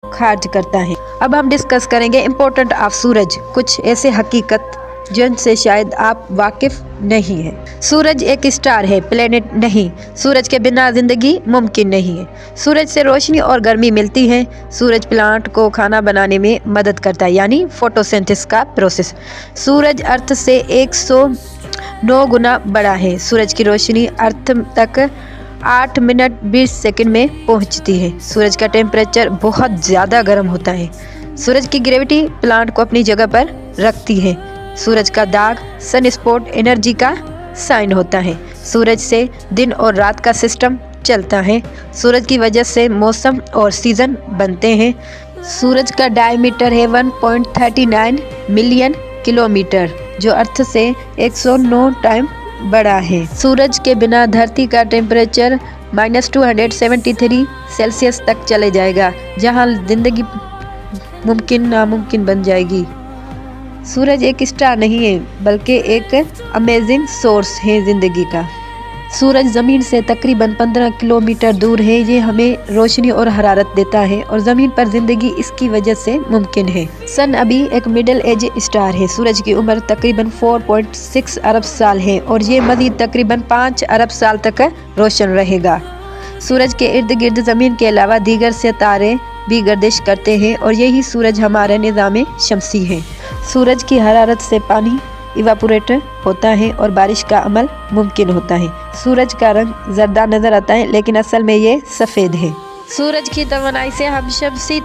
खारिज करता है। अब हम डिस्कस करेंगे इम्पोर्टेंट ऑफ सूरज, कुछ ऐसे हकीकत जिनसे शायद आप वाकिफ नहीं हैं। सूरज एक स्टार है, प्लेनेट नहीं। सूरज के बिना जिंदगी मुमकिन नहीं है। सूरज से रोशनी और गर्मी मिलती है। सूरज प्लांट को खाना बनाने में मदद करता है, यानी फोटोसिंथेसिस का प्रोसेस। सूरज अर्थ से 109 गुना बड़ा है। सूरज की रोशनी अर्थ तक 8 मिनट 20 सेकंड में पहुंचती है। सूरज का टेम्परेचर बहुत ज़्यादा गर्म होता है। सूरज की ग्रेविटी प्लांट को अपनी जगह पर रखती है। सूरज का दाग सन स्पॉट एनर्जी का साइन होता है। सूरज से दिन और रात का सिस्टम चलता है। सूरज की वजह से मौसम और सीजन बनते हैं। सूरज का डायमीटर है 1.39 मिलियन किलोमीटर, जो अर्थ से 109 टाइम बड़ा है। सूरज के बिना धरती का टेम्परेचर -273 सेल्सियस तक चले जाएगा, जहां जिंदगी मुमकिन नामुमकिन बन जाएगी। सूरज एक स्टार नहीं है, बल्कि एक अमेजिंग सोर्स है जिंदगी का। सूरज ज़मीन से तकरीबन 15 किलोमीटर दूर है। ये हमें रोशनी और हरारत देता है और ज़मीन पर ज़िंदगी इसकी वजह से मुमकिन है। सन अभी एक मिडिल एज स्टार है। सूरज की उम्र तकरीबन 4.6 अरब साल है और ये मज़ीद तकरीबन 5 अरब साल तक रोशन रहेगा। सूरज के इर्द गिर्द ज़मीन के अलावा दीगर सितारे भी गर्दिश करते हैं और यही सूरज हमारे निज़ाम शमसी है। सूरज की हरारत से पानी इवापोरेट होता है और बारिश का अमल मुमकिन होता है। सूरज का रंग जर्दा नज़र आता है, लेकिन असल में ये सफ़ेद है। सूरज की तवानाई से हम शमसी